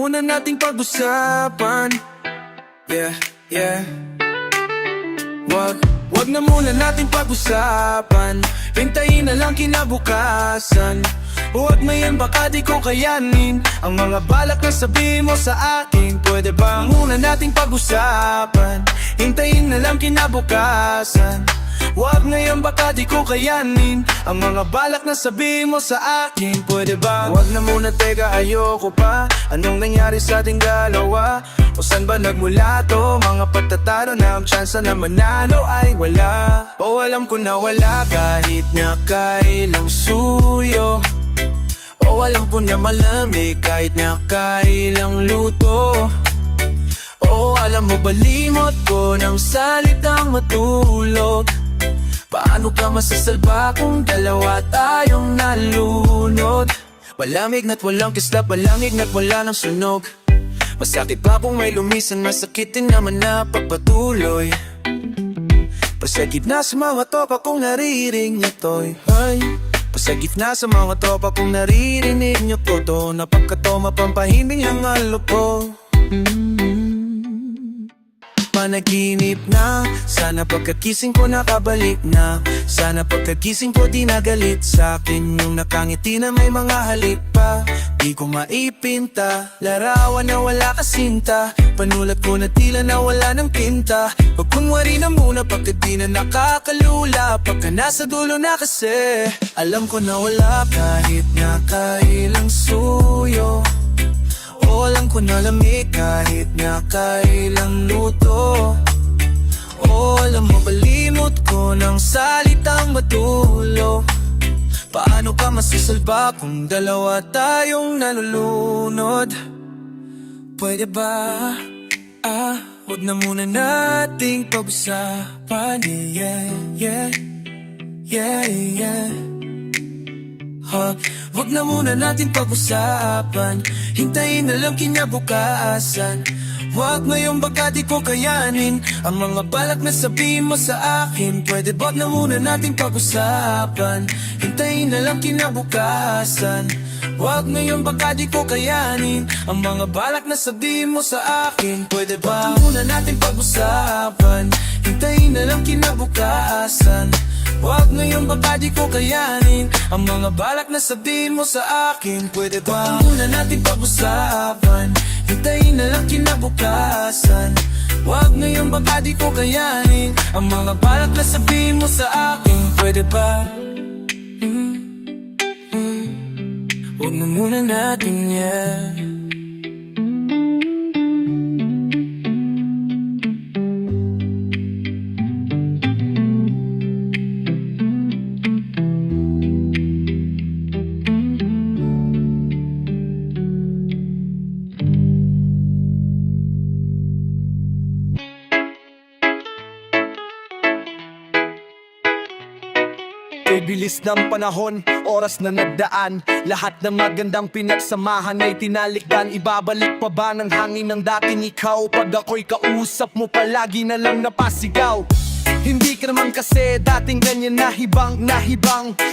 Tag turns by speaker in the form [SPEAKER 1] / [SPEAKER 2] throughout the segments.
[SPEAKER 1] muna nating pag-usapan. Yeah. Wag na muna nating pag-usapan. Hintayin na lang kinabukasan. Huwag ngayon baka di ko kayanin ang mga balak na sabihin mo sa akin. Pwede ba muna nating pag-usapan? Hintayin na lang kinabukasan. Huwag ngayon baka di ko kayanin ang mga balak na sabihin mo sa akin. Pwede ba? Huwag na muna, teka, ayoko pa. Anong nangyari sa ating dalawa? O saan ba nagmula to? Mga pagtatalo na ang tsansa na manalo ay wala. O alam ko na wala kahit na kailang suyo. O alam ko na malamig kahit na kailang luto. O alam mo balimot ko ng salitang matulog. Paano ka masasalba kung dalawa tayong nalunod? Malamig na't walang kislap, malamig na't wala ng sunog. Masakit pa kung may lumisan, masakit din naman na pagpatuloy. Pasagit na sa mga tropa kung naririnig to'y pasagit na sa mga tropa kung naririnig nyo to. Napagkato mapampahimbing ang alo ko. Panaginip na, sana pagkakising ko nakabalik na. Sana pagkakising ko di nagalit sa akin yung nakangiti na may mga halik pa. Di ko maipinta, larawan na wala kasinta. Panulat ko na tila na wala ng tinta. Huwag kunwari na muna pagkat di na nakakalula. Pagka nasa dulo na kasi alam ko na wala kahit na kailang suyo. O alam ko na lamig kahit na kailang luto. O alam mo balimot ko ng salitang matulog. Paano ka masusalba kung dalawa tayong nalulunod? Pwede ba? Huwag na muna nating pag-usapan. Yeah. Huwag na muna natin pag-usapan. Hintayin na lang kinabukasan. Huwag ngayon baka di ko kayanin ang mga balak na sabihin mo sa akin. Pwede ba na muna natin pag-usapan? Hintayin na lang kinabukasan. Huwag ngayon baka di ko kayanin ang mga balak na sabihin mo sa akin. Pwede ba muna natin pag-usapan? Hintayin na lang kinabukasan. Huwag ngayon baka di ko kayanin ang mga balak na sabihin mo sa akin. Pwede ba muna natin pag-usapan? Hintayin na lang kinabukasan. Huwag ngayon baka di ko kayanin ang mga balak na sabihin mo sa akin. Pwede ba? Huwag na muna natin yan.
[SPEAKER 2] Bilis ng panahon, oras na nagdaan. Lahat ng magandang pinagsamahan ay tinalikdan. Ibabalik pa ba ng hangin ng dating ikaw? Pag ako'y kausap mo palagi na lang napasigaw. Hindi ka naman kasi dating ganyan na hibang.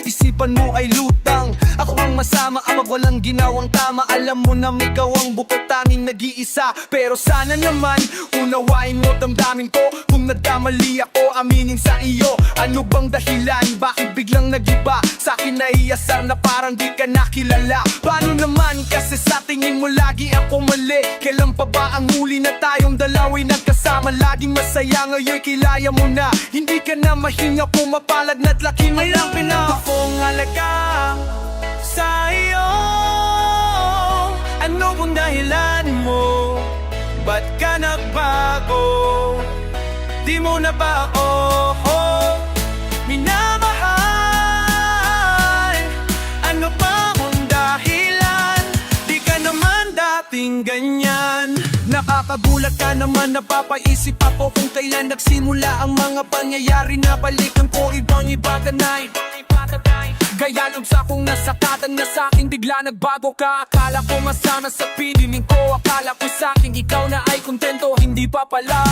[SPEAKER 2] Isipan mo ay lutang. Ako ang masama kapag walang ginawang tama. Alam mo na ikaw ang bukod tanging nag-iisa. Pero sana naman unawain mo damdamin ko. Kung nagkamali ako, aminin sa iyo. Ano bang dahilan? Bakit biglang nag-iba? Sa'kin naiasar na parang di ka nakilala. Paano naman? Kasi sa tingin mo lagi ako mali. Kailan pa ba ang huli na tayong dalawa'y nagkasama? Laging masaya, ngayon'y kilaya mo na. Hindi ka na mahinga, pumapalad na't laki mo lang pinakong halaga sa iyo. Ano kung dahilan mo? Ba't ka nagbago? Di mo na ba ako minamahal? Ano pa kung dahilan? Di ka naman dating ganyan. Nakakagulat ka naman, napapaisip ako kung kailan nagsimula ang mga pangyayari na balikan ko. Ibang-iba ka na, gaya nung sa kong nasakatan na sa'kin bigla nagbago ka. Akala ko masama sa piniling ko, akala ko sa'kin ikaw na ay kontento. Hindi pa pala,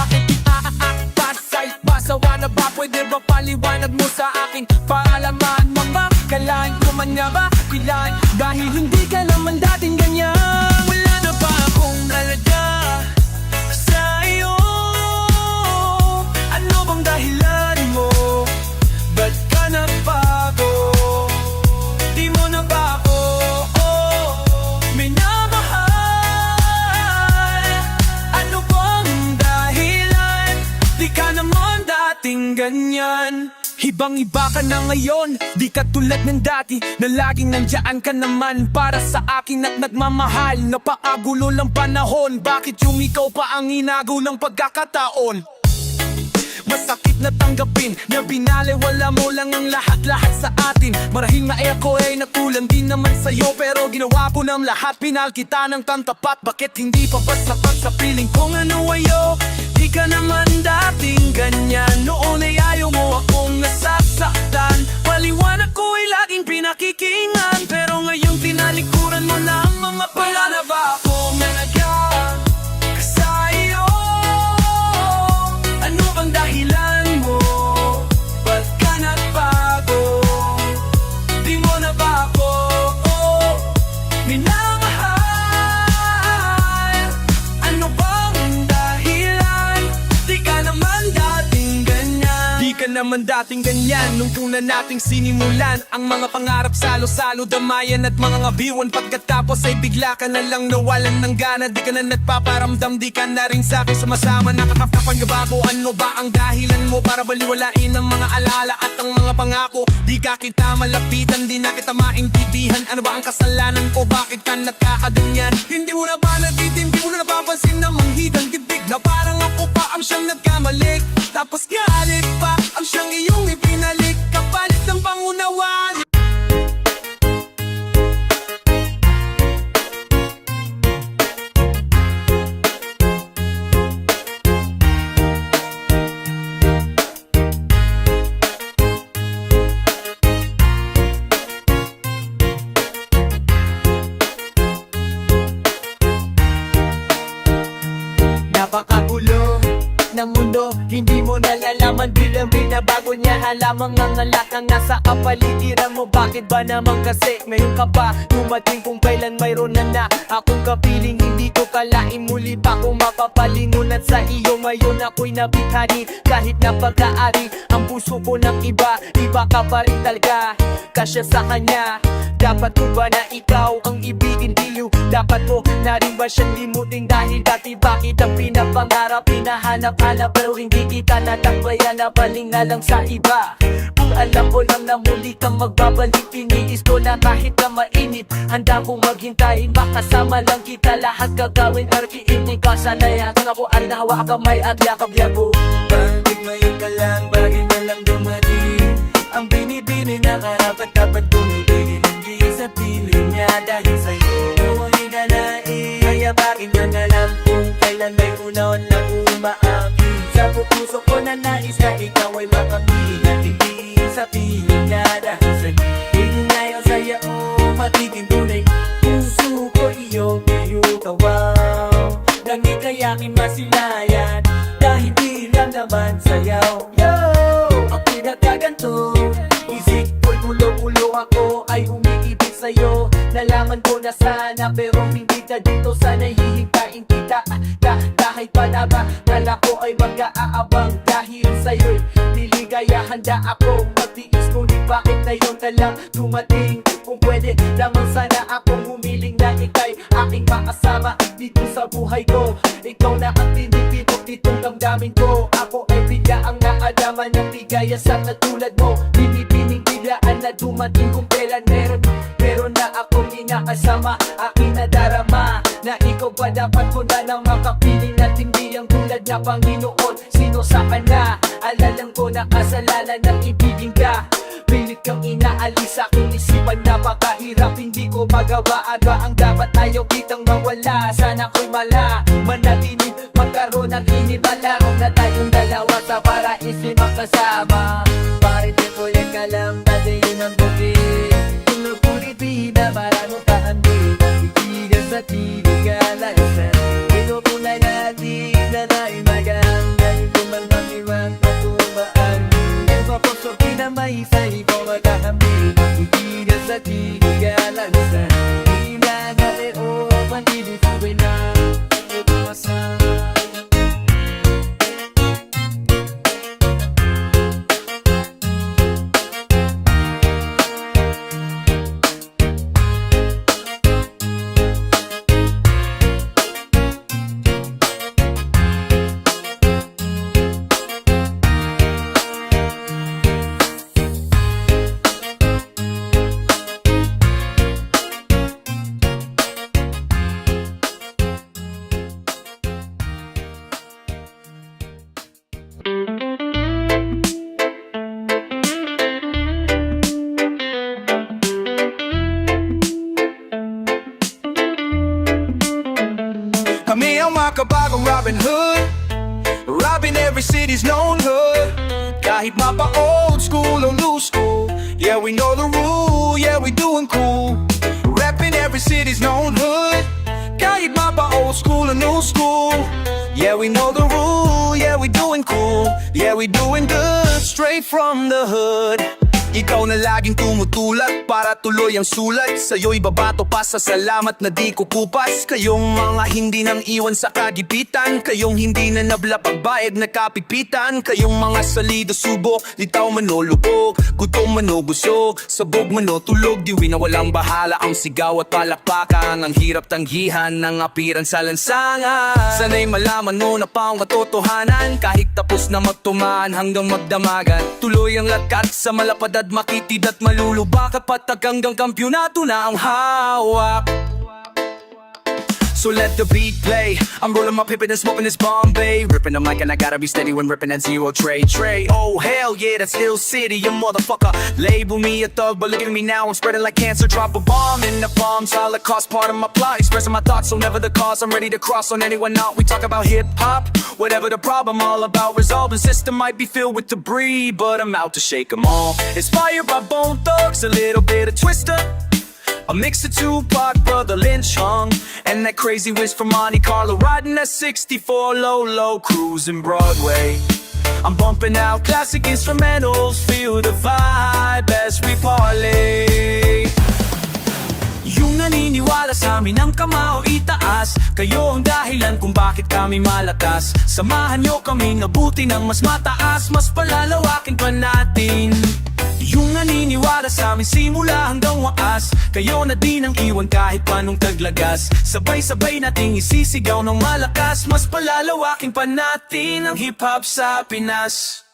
[SPEAKER 2] pasawa na ba? Pwede ba paliwanag mo sa akin? Paalaman mo ba? Kalahin ko man nga ba? Kilahin dahil hindi ka naman dating ganyan. Wala na ba akong
[SPEAKER 1] ganyan.
[SPEAKER 2] Ibang-iba ka na ngayon, di ka tulad ng dati na laging nandiyan ka naman para sa akin at nagmamahal. Napakagulo ng panahon, bakit yumikaw pa ang inago ng pagkakataon? Masakit na tanggapin na binaliwala mo lang ang lahat-lahat sa atin. Marahil na ako ay nakulang din naman sa'yo, pero ginawa ko ng lahat, pinal kita ng tantapat. Bakit hindi pa ba sapat sa piling kung ano ayo? Di ka naman dating ganyan, noon ay ayaw mo akong nasasaktan. Paliwanag ko ay laging pinakikingan, pero ngayon tinalikuran mo na ang mga
[SPEAKER 1] Wala na ba ako kasa'yo? Ano bang dahilan mo? Ba't ka nagbago? Di mo na ba ako minamahal? Ano bang dahilan? Di ka naman dating ganyan.
[SPEAKER 2] Di ka naman dating ganyan nung una nating sinimulan ang mga pangarap, salo-salo, damayan at mga ngabiwan. Pagkatapos ay bigla ka na lang nawalan ng gana. Di ka na nagpaparamdam, di ka na rin sa'kin sumasama. Nakakapapan ka ba ko? Ano ba ang dahilan mo para baliwalain ang mga alaala at ang mga pangako? Di ka kita malapitan, di na kita maintindihan. Ano ba ang kasalanan ko? Bakit ka nagkakaganyan? Hindi mo na ba nagtitim, di mo na napapansin na manghidang dibdib na parang ako pa ang siyang nagkamali? Tapos galit pa ang siyang iyong ipinalik, kapalit ng pangunawan. Napakagulo ng mundo, hindi mo nalalaman bilang binabago niya halamang nangalak ang nasa kapaligiran mo. Bakit ba naman kasi ngayon ka pa dumating kung kailan mayroon na akong kapiling? Hindi ko kalain muli pa kung mapapalingon at sa iyo ngayon ako'y nabithani. Kahit na pagkaari ang puso ko ng iba, iba ka pa rin talaga kasya sa kanya. Dapat ko ba na ikaw ang ibigin diliw? Dapat mo na rin ba siyang limutin dahil dati bakit ang pinapangarap, hinahanap-hanap pero hindi kita natakbayan, nabaling na lang sa iba. Kung alam ko lang na muli kang magbabalik, tiniis ko na kahit na mainit, handa kong maghintay, makasama lang kita lahat gagawin. RPM ni kasanayan kung ako ang nahawa kamay at yakap yabo.
[SPEAKER 1] Bakit ngayon ka lang, bakit na lang dumating? Ang binibini na karapat-dapat tumigil, hindi sa piling niya dahil sa'yo umuwi ka na kaya bakit na nalang kung kailan may unaon na umaakit sa puso ko na nais na ikaw ay makapigat, hindi sa piling niya dahil sa'yo hindi ngayon sa'yo matitin tunay. Puso ko iyong iyutawaw, langit kaya aking masilayan dahil di lang naman sayaw. Yo! Ang pinagkaganto, isip ko'y ulo-ulo, ako ay umiibig sa'yo. Nalaman ko na sana pero hindi ka dito, sana hihikain kita kahit pa na ba nala ko ay mag-aabang dahil sa'yo'y niligaya. Handa ako magtiis ngunit bakit ngayon ka lang dumating? Kung pwede lamang sana akong humiling na ika'y aking makasama dito sa buhay ko. Ikaw na ang tinipipok ditong damdamin ko. Ako ay bigla ang naadama ng ligaya sa katulad mo. Pinipining biglaan na dumating kung kailan meron na akong inakasama, aking nadarama na ikaw pa dapat ko na lang makapiling at hindi ang tulad na Panginoon. Sino sa kanya? Alalang ko na kasalanan ng ibigin ka. Pilit kang inaalis sa aking isipan, napakahirap hindi ko magawa. Ano ang dapat ayaw kitang mawala? Sana ko'y manatinig, magkaroon ng inibala. Kung na tayong dalawa sa paraisin magkasama. Paritin ko yan ka lang, dati yun ang bukid. Tulog ko ripida, marano pa handi. Ikigan sa tinig alasan. Ito po na natin na naimagang. Dahil ko man mangiwang patumaan. Ito po so pinamay sa ikaw magkahambi. Ikigan sa tinig alasan. Hindi na natin o panilisuin na. Ito masama. makabagong Robin Hood, robbing every city's known hood. Kahit mapa old school or new school, yeah we know the rule, yeah we doing cool. Repping every city's known hood. Kahit mapa old school or new school, yeah we know the rule, yeah we doing cool. Yeah we doing good, straight from the hood. Ikaw na laging tumutulak para tuloy ang sulat. Sa'yo'y babato pa sa salamat na di kukupas. Kayong mga hindi nang iwan sa kagipitan, kayong hindi na nabla pagbayad na kapipitan. Kayong mga salido subok, litaw man o lubog, gutom man o busog, sabog man o tulog. Diwi na walang bahala ang sigaw at palakpakan. Ang hirap tanggihan ng apiran sa lansangan. Sana'y malaman mo na pang katotohanan, kahit tapos na magtumaan hanggang magdamagan. Tuloy ang lakat sa malapad at makitid at malulubak, at patag hanggang kampyonato na ang hawak. So let the beat play. I'm rolling my pippin' and smoking this Bombay, ripping the mic and I gotta be steady when ripping that zero tray. Oh hell yeah, that's Hill City, you motherfucker. Label me a thug, but look at me now, I'm spreading like cancer. Drop a bomb in the palms, Holocaust, part of my plot. Expressing my thoughts, so never the cause. I'm ready to cross on anyone out. We talk about hip-hop, whatever the problem, all about resolving. System might be filled with debris, but I'm out to shake them all. Inspired by Bone Thugs, a little bit of Twister, a mix of Tupac, Brother Lynch hung, and that crazy whiz from Monte Carlo, riding that 64 low, cruising Broadway. I'm bumping out classic instrumentals, feel the vibe as we parlay. Yung naniniwala sa amin ang kamao itaas, kayo ang dahilan kung bakit kami malakas. Samahan nyo kaming abutin ng mas mataas, mas palalawakin pa natin. Yung naniniwala sa amin simula hanggang wakas, kayo na din ang iwan kahit panong taglagas. Sabay-sabay nating isisigaw ng malakas, mas palalawakin pa natin ang hip-hop sa Pinas.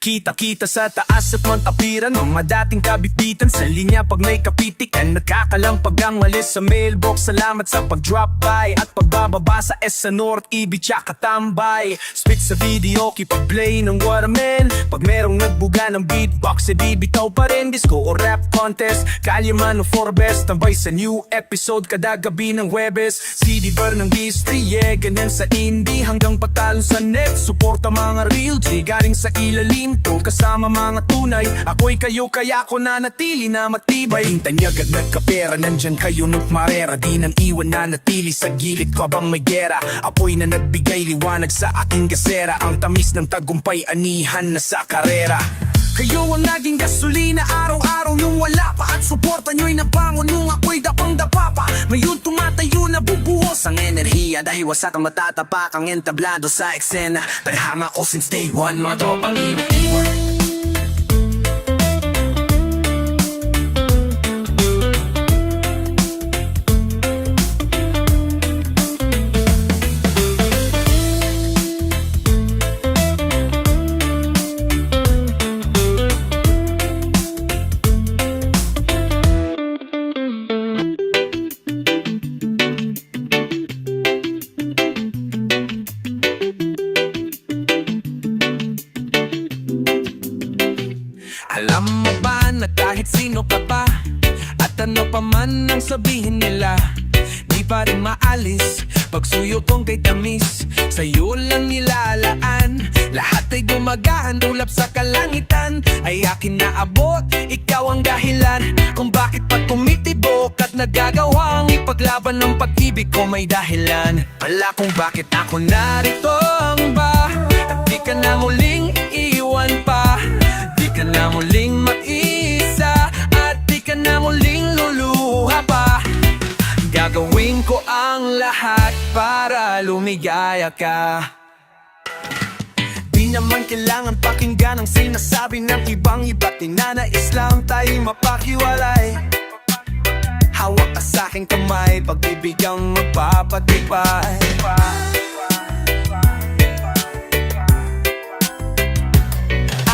[SPEAKER 1] Kita-kita sa taas at mantapiran, mga dating kabibitan sa linya pag may kapitikan. Nakakalampag ang malis sa mailbox, salamat sa pag-drop by at pagbababa sa S sa North, ibig tsaka tambay. Spit sa video, kipag-play ng what I mean. Pag merong nagbuga ng beatbox, e bibitaw pa rin. Disco o rap contest, kalye man o Forbes, tambay sa new episode kada gabi ng Webes. CD bar ng history, yeah, ganyan sa indie hanggang patalon sa net. Suporta mga real G, galing sa ilalim to, kasama mga tunay. Ako'y kayo kaya ko nanatili na matibay. Tanyag at nagkapera, nandyan kayo ng marera. Di nang iwan na natili sa gilid ko bang may gera. Apoy na nagbigay liwanag sa aking gasera, ang tamis ng tagumpay anihan na sa karera. Kayo ang naging gasolina araw-araw nung wala pa, at suporta nyo'y nabangon nung ako'y dapang-dapa pa. Ngayon tumatayo na bubuhos ang enerhiya, dahil wasak ang matatapak ang entablado sa eksena. Talhanga ko since day one, mga tropang iwan. Alam mo ba na kahit sino ka pa, at ano pa man ang sabihin nila, di pa rin maalis pagsuyo kong kay tamis. Sa'yo lang nilalaan, lahat ay gumagaan, ulap sa kalangitan ay akin naabot. Ikaw ang dahilan kung bakit pa tumitibok at nagagawang ipaglaban ng pag-ibig ko. May dahilan pala kung bakit ako narito ba, at di ka na muling iiwan pa. Di ka na muling mag-isa, at di ka na muling luluha pa. Gagawin ko ang lahat para lumigaya ka. Di naman kailangan pakinggan ang sinasabi ng ibang iba't ninanais lang tayo mapakiwalay. Hawak ka sa'king kamay, pag-ibigang magpapatibay.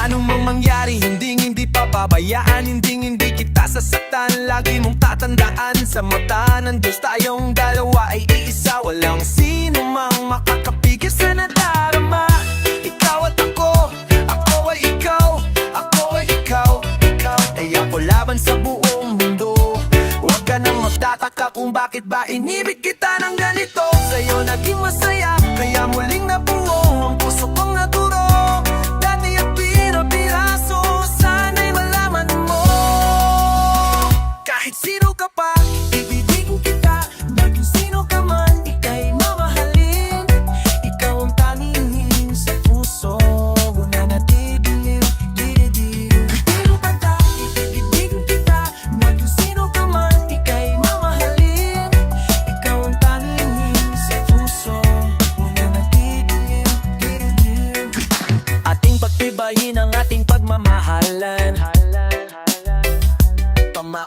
[SPEAKER 1] Anong mang mangyari, hindi papabayaan, hindi kita sasaktan. Lagi mong tatandaan, sa mata ng Diyos tayong dalawa ay iisa. Walang sino mang makakapigil sa nadarama. Ikaw at ako, ako ay ikaw, ako ay ikaw, ikaw ay ako laban sa buong mundo. Huwag ka nang magtataka kung bakit ba inibig kita ng ganito. Sa'yo naging masaya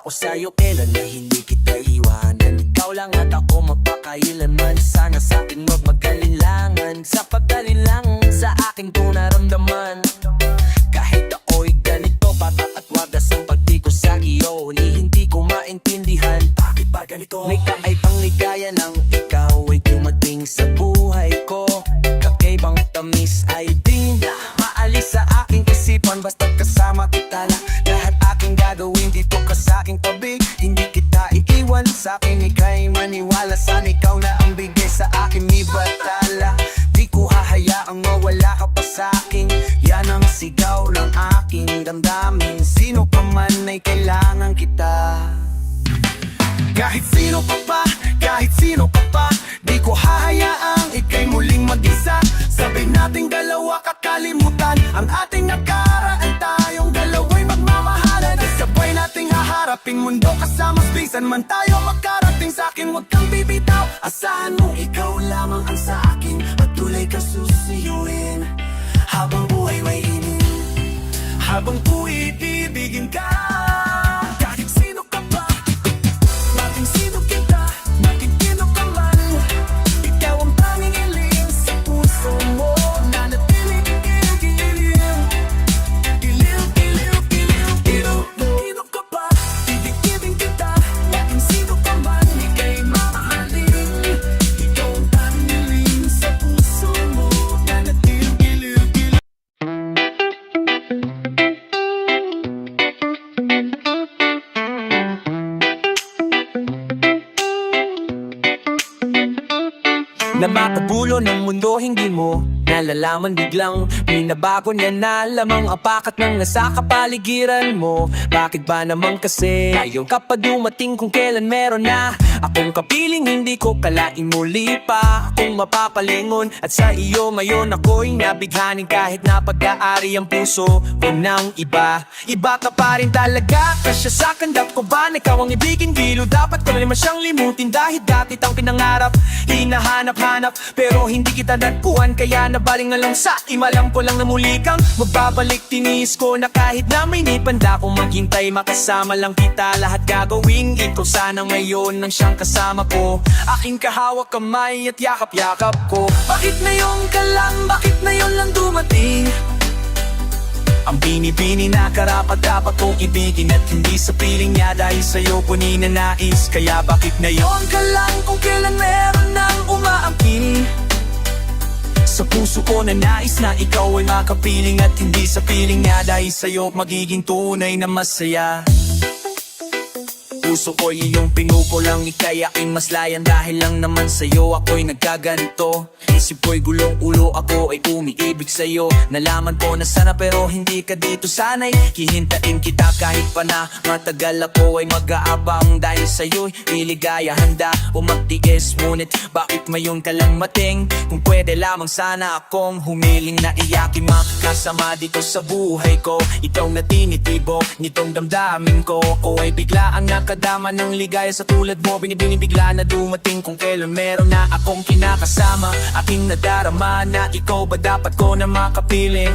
[SPEAKER 3] ako sa'yo kailan na hindi kita iwanan. Ikaw lang at ako magpakailanman. Sana sa'kin wag magkalilangan, sa pagkalilang sa aking kung naramdaman. Kahit ako'y ganito, patak at wagas ang pagdi ko sa iyo. Hindi ko maintindihan, bakit ba ganito? May kakaibang ligaya ng ikaw ay dumating sa buhay ko. Kakaibang tamis ay di na maalis sa aking isipan. Basta't kasama kita na lahat aking gagawin dito ka sa aking tabi. Hindi kita iiwan sa akin, ika'y maniwala. Sana ikaw na ang bigay sa akin, may batala. Di ko hahayaang mawala ka pa sa akin. Yan ang sigaw ng aking damdamin. Sino pa man ay kailangan kita.
[SPEAKER 1] Kahit sino pa pa, kahit sino pa pa, di ko hahayaang ika'y muling mag-isa. Sabay nating dalawa kakalimutan ang ating nakaraan. Tayong dalawa'y magmamahalan, sabay nating haharaping mundo kasama. Bisan man tayo makarating, sa'kin huwag kang bibitaw. Asahan mo ikaw lamang ang sa akin, patuloy ka susuyuin habang buhay may inin, habang uibibigin ka. Kahit sino ka pa, nating sino kita, nakikino ka man, ikaw ang tanging iling sa puso mo. Nanatiling giliw-giliw, giliw-giliw-giliw. Sino ka pa, titipidin kita, nating sino ka man, ika'y mamahalin. Ikaw ang tanging iling sa puso mo. Nanatiling giliw-giliw.
[SPEAKER 3] Na matabulo ng mundo, hindi mo nalalaman biglang binabago niya na lamang ang pakat ng nasa kapaligiran mo. Bakit ba naman kasi ayaw ka pa dumating kung kailan meron na akong kapiling? Hindi ko kalaing muli pa akong mapapalingon at sa iyo ngayon ako'y nabighanin. Kahit na pag-aari ang puso ko ng iba, iba ka pa rin talaga. Kasya sa kandap ko ba na ikaw ang ibigin bilo? Dapat ko na naman siyang limutin dahil dati tang pinangarap, hinahanap-hanap pero hindi kita natpuan. Kaya nabaling na lang sa imalam ko lang na muli kang magbabalik. Tiniis ko na kahit na may nipanda kong maghintay, makasama lang kita. Lahat gagawin ikaw sana ngayon nang siyang kasama ko. Aking kahawak kamay at yakap-yakap ko. Bakit ngayon ka lang, bakit ngayon lang dumating? Ang bini-bini na karapat-dapat kong ibigin at hindi sa piling niya dahil sa'yo ko ninanais. Kaya bakit ngayon ka lang kung kailan meron nang umaangkin? Sa puso ko na nais na ikaw ay makapiling at hindi sa piling niya dahil sa'yo magiging tunay na masaya. Puso ko'y iyong pinukulang, ika'y aking maslayan dahil lang naman sa'yo ako'y nagkaganto. Isip ko'y gulong ulo, ako ay umiibig sa'yo. Nalaman ko na sana pero hindi ka dito sanay. Hihintayin kita kahit pa na matagal, ako ay mag-aabang dahil sa'yo'y iligaya. Handa o magtiis, ngunit bakit ngayon ka lang mating? Kung pwede lamang sana akong humiling na iyakin makasama dito sa buhay ko. Ikaw na tinitibo nitong damdamin ko. Ako ay bigla ang nakadama ng ligaya sa tulad mo. Binibigla na dumating kung kailan meron na akong kinakasama. Aking nadarama na ikaw ba dapat ko na makapiling?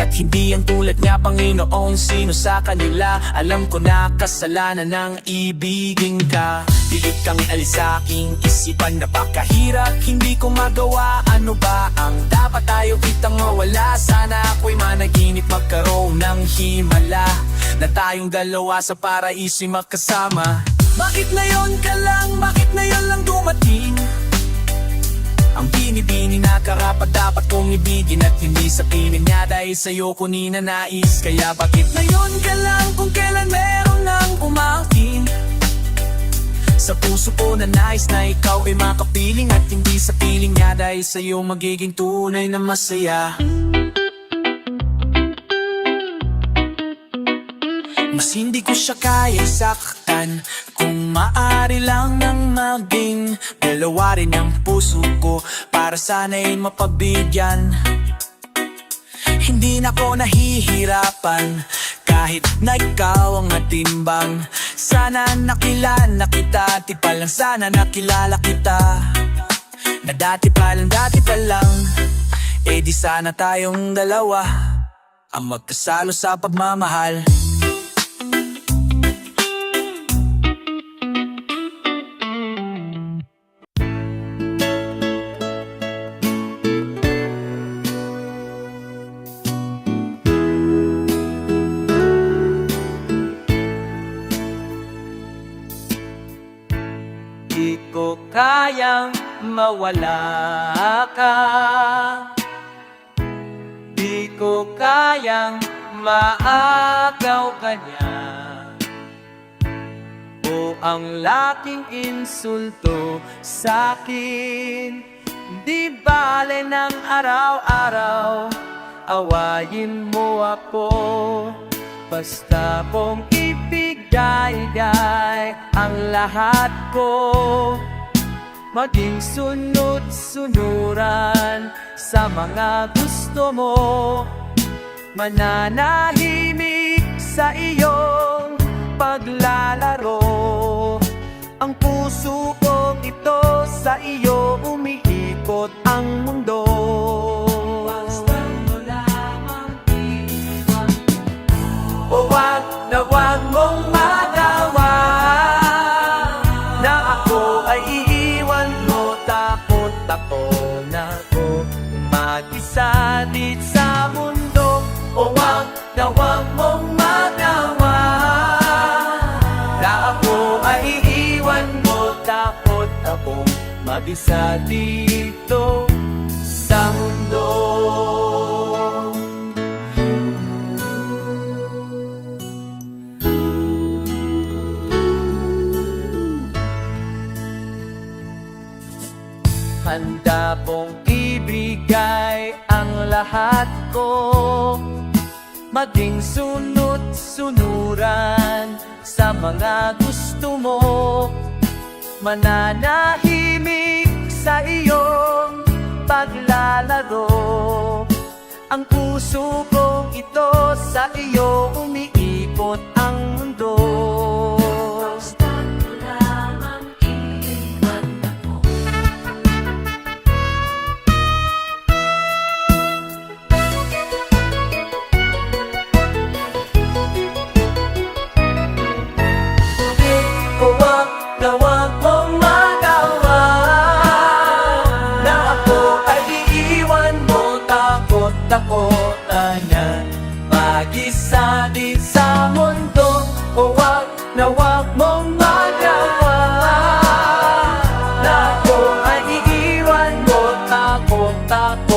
[SPEAKER 3] At hindi ang tulad niya, Panginoon, sino sa kanila? Alam ko na kasalanan ng ibigin ka. Pilit kang alis sa aking isipan, napakahirap, hindi ko magawa. Ano ba ang dapat tayo kitang mawala? Sana ako'y managinip, magkaroon ng himala na tayong dalawa sa paraiso'y magkasama. Bakit ngayon ka lang, bakit ngayon lang dumating? Ang bini-bini na karapat-dapat kong ibigin at hindi sa piling niya dahil sa'yo ko ninanais. Kaya bakit ngayon ka lang kung kailan meron nang umakin? Sa puso ko na nais na ikaw ay makapiling at hindi sa piling niya dahil sa'yo magiging tunay na masaya. Mas hindi ko siya kaya saktan kung maaari lang nang maging dalawa rin ang puso ko para sana'y mapagbigyan. Hindi na ko nahihirapan kahit na ikaw ang atimbang. Sana nakilala kita, di pa lang sana nakilala kita. Na dati pa lang, eh di sana tayong dalawa ang magkasalo sa pagmamahal. kayang mawala ka. Di ko kayang maagaw ka niya. O ang laking insulto sa'kin. Di bale ng araw-araw awayin mo ako. Basta pong ibigay ang lahat ko. Maging sunod-sunuran sa mga gusto mo. Mananahimik sa iyong paglalaro. Ang puso kong ito sa iyo umiikot ang mundo. Basta mo lamang iwan. O wag na wag mong magawa na ako ay iiwan mo. Takot ako na ako mag-isa dito sa mundo. O wag na wag mong magawa na ako ay iiwan mo. Takot ako mag-isa dito sa mundo. Handa pong ibigay ang lahat ko. Maging sunod-sunuran sa mga gusto mo. Mananahimik sa iyong paglalaro. Ang puso kong ito sa iyo umiikot ang mundo. Basta mo lamang iwan ako. O wag na wag mong magawa na ako ay iiwan mo. Takot ako na mag-isa din sa mundo. O wag na wag mong magawa na ako ay iiwan mo. Takot ako